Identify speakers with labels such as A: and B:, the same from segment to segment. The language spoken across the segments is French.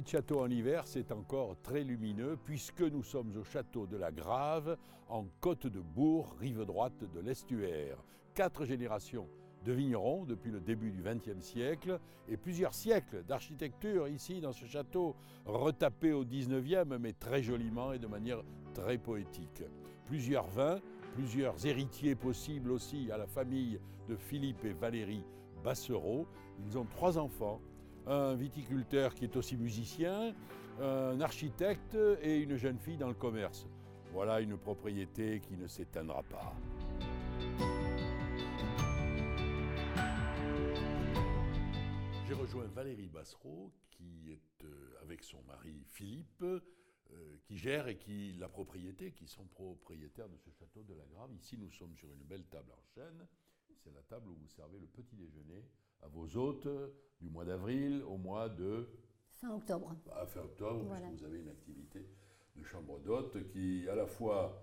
A: vie de château en hiver, c'est encore très lumineux puisque nous sommes au château de la Grave, en Côte de Bourg, rive droite de l'estuaire. 4 générations de vignerons depuis le début du XXe siècle et plusieurs siècles d'architecture ici dans ce château, retapé au XIXe mais très joliment et de manière très poétique. Plusieurs vins, plusieurs héritiers possibles aussi à la famille de Philippe et Valérie Bassereau. Ils ont 3 enfants. Un viticulteur qui est aussi musicien, un architecte et une jeune fille dans le commerce. Voilà une propriété qui ne s'éteindra pas. J'ai rejoint Valérie Bassereau qui est avec son mari Philippe, qui gère et qui la propriété, qui sont propriétaires de ce château de la Grave. Ici, nous sommes sur une belle table en chêne. C'est la table où vous servez le petit déjeuner à vos hôtes du mois d'avril au mois de...
B: Fin octobre.
A: Fin octobre,
B: voilà.
A: Puisque vous avez une activité de chambre d'hôtes qui, à la fois,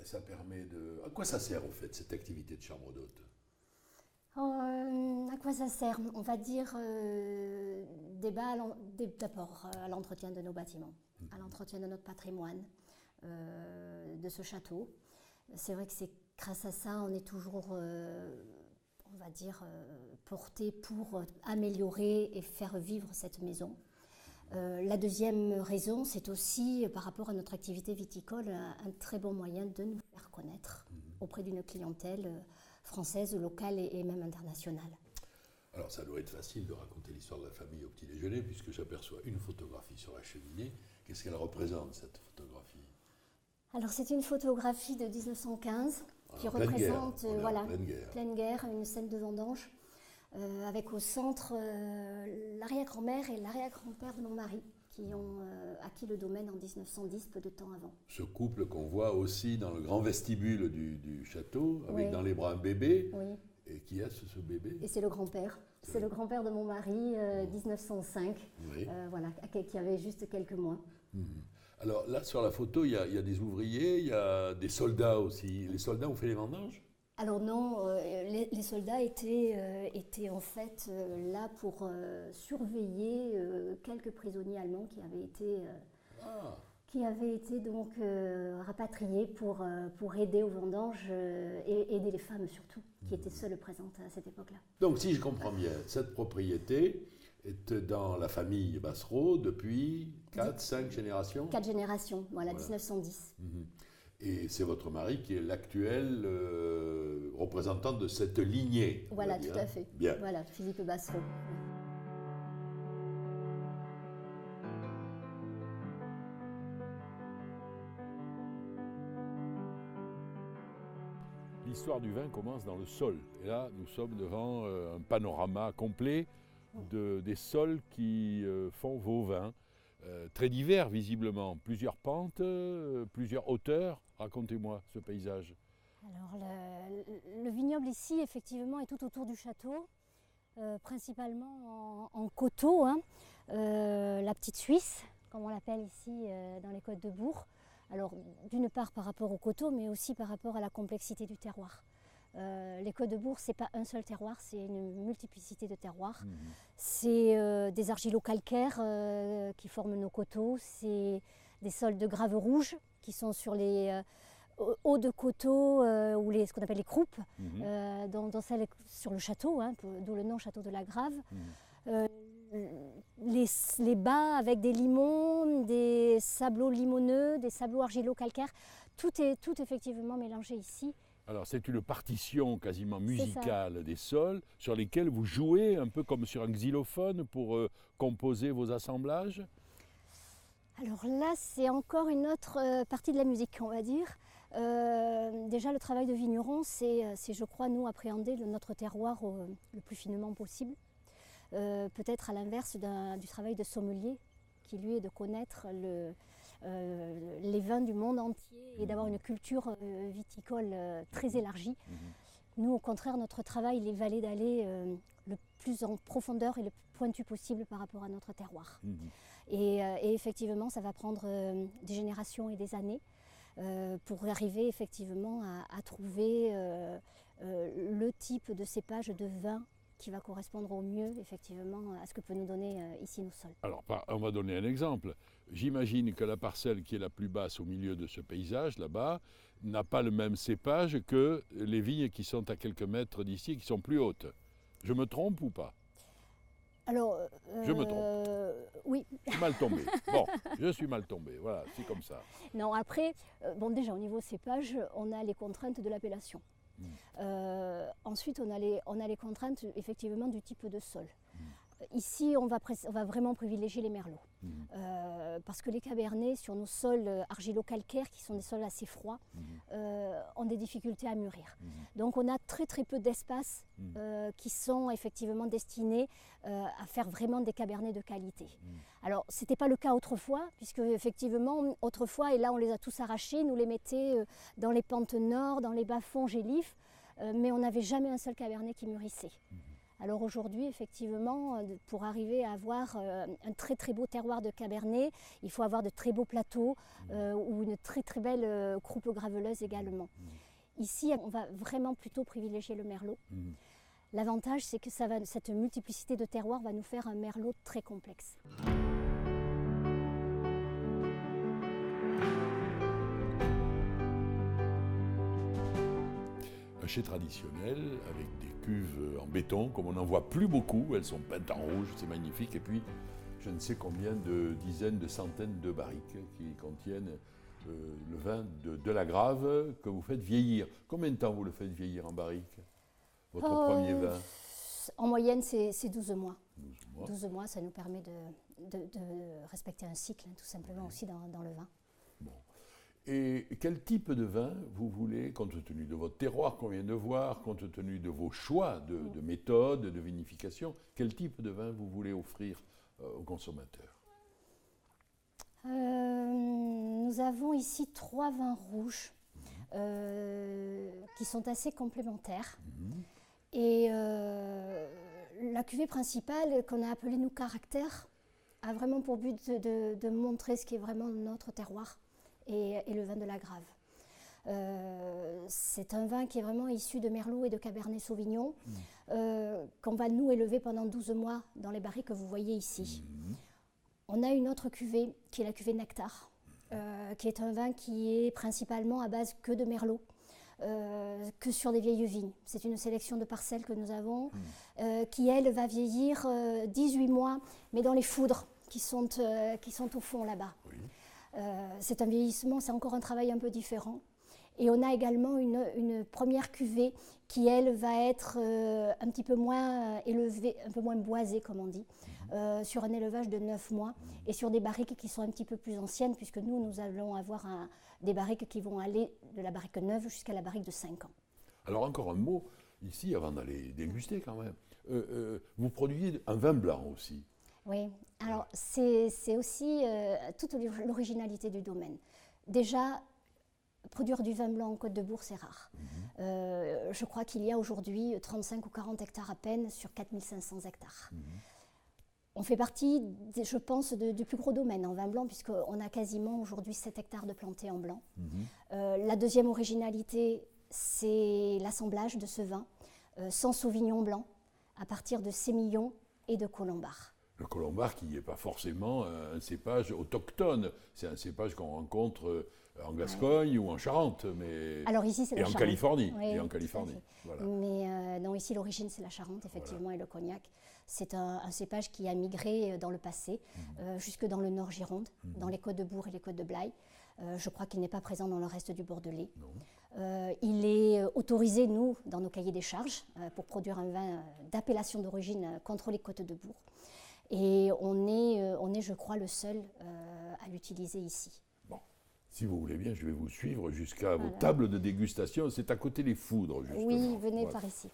A: ça permet de... À quoi ça sert, au fait, cette activité de chambre d'hôtes ?
B: À quoi ça sert ? On va dire d'abord à l'entretien de nos bâtiments, à l'entretien de notre patrimoine, de ce château. C'est vrai que c'est grâce à ça, on est toujours... on va dire, porté pour améliorer et faire vivre cette maison. La deuxième raison, c'est aussi, par rapport à notre activité viticole, un très bon moyen de nous faire connaître auprès d'une clientèle française, locale et même internationale.
A: Alors ça doit être facile de raconter l'histoire de la famille au petit déjeuner, puisque j'aperçois une photographie sur la cheminée. Qu'est-ce qu'elle représente, cette photographie ?
B: Alors c'est une photographie de 1915 qui représente pleine guerre, une scène de vendange, avec au centre l'arrière-grand-mère et l'arrière-grand-père de mon mari qui ont acquis le domaine en 1910, peu de temps avant.
A: Ce couple qu'on voit aussi dans le grand vestibule du château, avec
B: oui.
A: dans les bras un bébé.
B: Oui.
A: Et qui est ce bébé ?
B: Et c'est le grand-père. C'est le grand-père de mon mari, 1905,
A: oui.
B: Qui avait juste quelques mois.
A: Alors là, sur la photo, il y a des ouvriers, il y a des soldats aussi. Les soldats ont fait les vendanges ?
B: Alors non, les soldats étaient en fait là pour surveiller quelques prisonniers allemands qui avaient été donc rapatriés pour aider aux vendanges et aider les femmes surtout, qui étaient seules présentes à cette époque-là.
A: Donc si je comprends bien, cette propriété est dans la famille Bassereau depuis 4-5 générations ?
B: 4 générations, voilà. 1910.
A: Et c'est votre mari qui est l'actuel représentant de cette lignée.
B: Voilà, tout à fait.
A: Bien.
B: Voilà, Philippe Bassereau.
A: L'histoire du vin commence dans le sol. Et là, nous sommes devant un panorama complet des sols qui font vos vins. Très divers, visiblement. Plusieurs pentes, plusieurs hauteurs. Racontez-moi ce paysage.
B: Alors, le vignoble ici, effectivement, est tout autour du château, principalement en coteaux. La petite Suisse, comme on l'appelle ici dans les Côtes de Bourg. Alors, d'une part par rapport aux coteaux, mais aussi par rapport à la complexité du terroir. Les Côtes de Bourg, ce n'est pas un seul terroir, c'est une multiplicité de terroirs. C'est des argilo-calcaires qui forment nos coteaux, c'est des sols de graves rouges qui sont sur les hauts de coteaux, ou ce qu'on appelle les croupes, dans celles sur le château, d'où le nom château de la Grave. Les bas avec des limons, des sableaux limoneux, des sableaux argilo-calcaires, tout est effectivement mélangé ici.
A: Alors c'est une partition quasiment musicale des sols sur lesquels vous jouez un peu comme sur un xylophone pour composer vos assemblages ?
B: Alors là, c'est encore une autre partie de la musique, on va dire. Déjà, le travail de vigneron, c'est je crois, nous, appréhender notre terroir le plus finement possible. Peut-être à l'inverse du travail de sommelier, qui lui est de connaître les vins du monde entier et d'avoir une culture viticole très élargie. Nous, au contraire, notre travail, il va d'aller le plus en profondeur et le plus pointu possible par rapport à notre terroir. Et effectivement, ça va prendre des générations et des années pour arriver effectivement à trouver le type de cépage de vin qui va correspondre au mieux, effectivement, à ce que peut nous donner ici nos sols.
A: Alors, on va donner un exemple. J'imagine que la parcelle qui est la plus basse au milieu de ce paysage, là-bas, n'a pas le même cépage que les vignes qui sont à quelques mètres d'ici, qui sont plus hautes. Je me trompe ou pas?
B: Alors,
A: je me trompe.
B: Oui.
A: Je suis mal tombé. Bon, je suis mal tombé. Voilà, c'est comme ça.
B: Non, après, bon, déjà au niveau cépage, on a les contraintes de l'appellation. Ensuite, on a les contraintes effectivement du type de sol. Ici, on va vraiment privilégier les merlots. Parce que les cabernets, sur nos sols argilo-calcaires, qui sont des sols assez froids, ont des difficultés à mûrir. Donc on a très très peu d'espaces qui sont effectivement destinés à faire vraiment des cabernets de qualité. Alors ce n'était pas le cas autrefois, puisque effectivement autrefois, et là on les a tous arrachés, nous les mettait dans les pentes nord, dans les bas-fonds gélifs, mais on n'avait jamais un seul cabernet qui mûrissait. Alors aujourd'hui, effectivement, pour arriver à avoir un très très beau terroir de cabernet, il faut avoir de très beaux plateaux ou une très très belle croupe graveleuse également. Ici, on va vraiment plutôt privilégier le merlot. L'avantage, c'est que cette multiplicité de terroirs va nous faire un merlot très complexe.
A: Un chai traditionnel avec des cuves en béton, comme on n'en voit plus beaucoup. Elles sont peintes en rouge, c'est magnifique. Et puis, je ne sais combien de dizaines, de centaines de barriques qui contiennent le vin de la Grave que vous faites vieillir. Combien de temps vous le faites vieillir en barrique, votre premier vin?
B: En moyenne, c'est 12 mois.
A: 12 mois.
B: 12 mois, ça nous permet de respecter un cycle, tout simplement, aussi dans le vin.
A: Bon. Et quel type de vin vous voulez, compte tenu de votre terroir qu'on vient de voir, compte tenu de vos choix de méthode, de vinification, quel type de vin vous voulez offrir aux consommateurs?
B: Nous avons ici 3 vins rouges qui sont assez complémentaires. Et la cuvée principale, qu'on a appelée nous Caractère, a vraiment pour but de montrer ce qui est vraiment notre terroir. Et le vin de la Grave. C'est un vin qui est vraiment issu de Merlot et de Cabernet Sauvignon, qu'on va nous élever pendant 12 mois dans les barriques que vous voyez ici. On a une autre cuvée qui est la cuvée Nectar, qui est un vin qui est principalement à base que de Merlot, que sur des vieilles vignes. C'est une sélection de parcelles que nous avons, qui elle va vieillir 18 mois, mais dans les foudres qui sont au fond là-bas. Oui. C'est un vieillissement, c'est encore un travail un peu différent. Et on a également une première cuvée qui, elle, va être un petit peu moins élevée, un peu moins boisée, comme on dit, sur un élevage de 9 mois et sur des barriques qui sont un petit peu plus anciennes, puisque nous allons avoir des barriques qui vont aller de la barrique neuve jusqu'à la barrique de 5 ans.
A: Alors encore un mot, ici, avant d'aller déguster quand même, vous produisez un vin blanc aussi.
B: Oui, alors c'est aussi toute l'originalité du domaine. Déjà, produire du vin blanc en Côte-de-Bourg, c'est rare. Je crois qu'il y a aujourd'hui 35 ou 40 hectares à peine sur 4500 hectares. On fait partie, je pense, du plus gros domaine en vin blanc, puisqu'on a quasiment aujourd'hui 7 hectares de plantés en blanc. La deuxième originalité, c'est l'assemblage de ce vin, sans sauvignon blanc, à partir de sémillon et de colombard.
A: Le colombard qui n'est pas forcément un cépage autochtone, c'est un cépage qu'on rencontre en Gascogne ou en Charente, mais
B: alors ici c'est la Charente.
A: Californie.
B: Oui,
A: et en Californie.
B: Voilà. Mais non, ici l'origine c'est la Charente effectivement, et le cognac. C'est un cépage qui a migré dans le passé, jusque dans le nord Gironde, dans les côtes de Bourg et les côtes de Blaye. Je crois qu'il n'est pas présent dans le reste du Bordelais. Il est autorisé, nous, dans nos cahiers des charges, pour produire un vin d'appellation d'origine contrôlée Côte de Bourg. Et on est, je crois, le seul à l'utiliser ici.
A: Bon, si vous voulez bien, je vais vous suivre jusqu'à vos tables de dégustation. C'est à côté des foudres, justement.
B: Oui, venez par ici.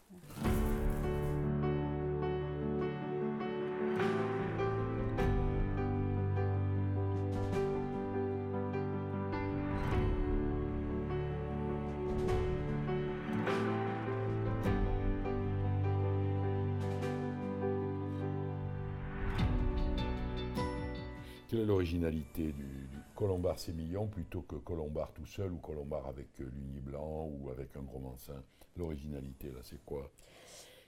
A: Quelle est l'originalité du colombard sémillon plutôt que colombard tout seul ou colombard avec ligny blanc ou avec un gros mansin? L'originalité, là, c'est quoi?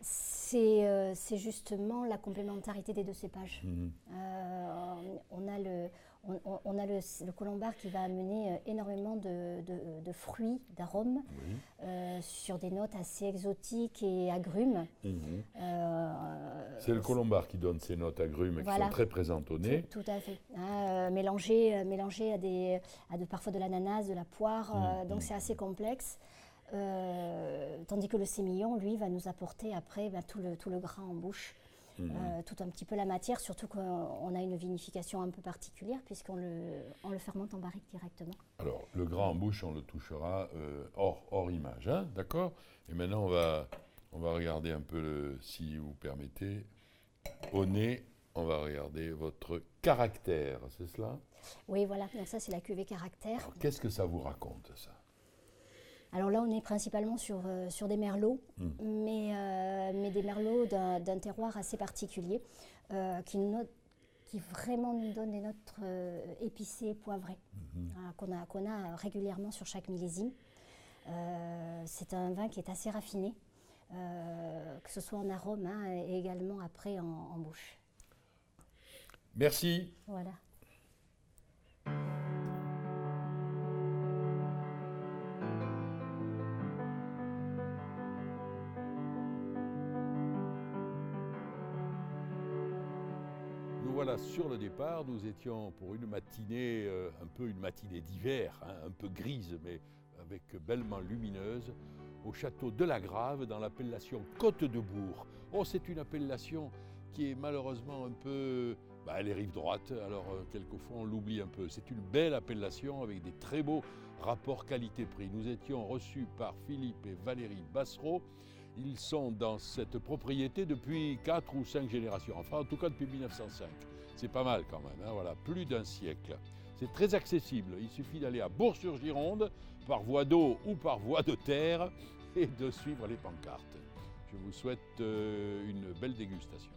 B: C'est justement la complémentarité des deux cépages. On a le colombard qui va amener énormément de fruits, d'arômes, sur des notes assez exotiques et agrumes.
A: C'est le colombard qui donne ces notes agrumes qui sont très présentes au nez.
B: Tout à fait. Mélangé à parfois de l'ananas, de la poire, donc c'est assez complexe. Tandis que le sémillon, lui, va nous apporter après tout le gras en bouche. Tout un petit peu la matière, surtout qu'on a une vinification un peu particulière puisqu'on le fermente en barrique directement.
A: Alors, le gras en bouche, on le touchera hors image, hein, d'accord? Et maintenant, on va regarder un peu, si vous permettez, au nez, on va regarder votre caractère, c'est cela?
B: Oui, voilà, donc ça c'est la cuvée caractère.
A: Alors, qu'est-ce que ça vous raconte, ça?
B: Alors là, on est principalement sur des merlots, mais des merlots d'un terroir assez particulier, qui vraiment nous donnent des notes épicées, poivrées, qu'on a régulièrement sur chaque millésime. C'est un vin qui est assez raffiné, que ce soit en arôme et également après en bouche.
A: Merci.
B: Voilà.
A: Voilà, sur le départ, nous étions pour une matinée, un peu une matinée d'hiver, un peu grise, mais avec bellement lumineuse, au château de la Grave, dans l'appellation Côte-de-Bourg. Oh, c'est une appellation qui est malheureusement un peu... elle est rive droite, alors quelquefois on l'oublie un peu. C'est une belle appellation avec des très beaux rapports qualité-prix. Nous étions reçus par Philippe et Valérie Bassereau. Ils sont dans cette propriété depuis 4 ou 5 générations, enfin en tout cas depuis 1905. C'est pas mal quand même, voilà, plus d'un siècle. C'est très accessible, il suffit d'aller à Bourg-sur-Gironde, par voie d'eau ou par voie de terre, et de suivre les pancartes. Je vous souhaite une belle dégustation.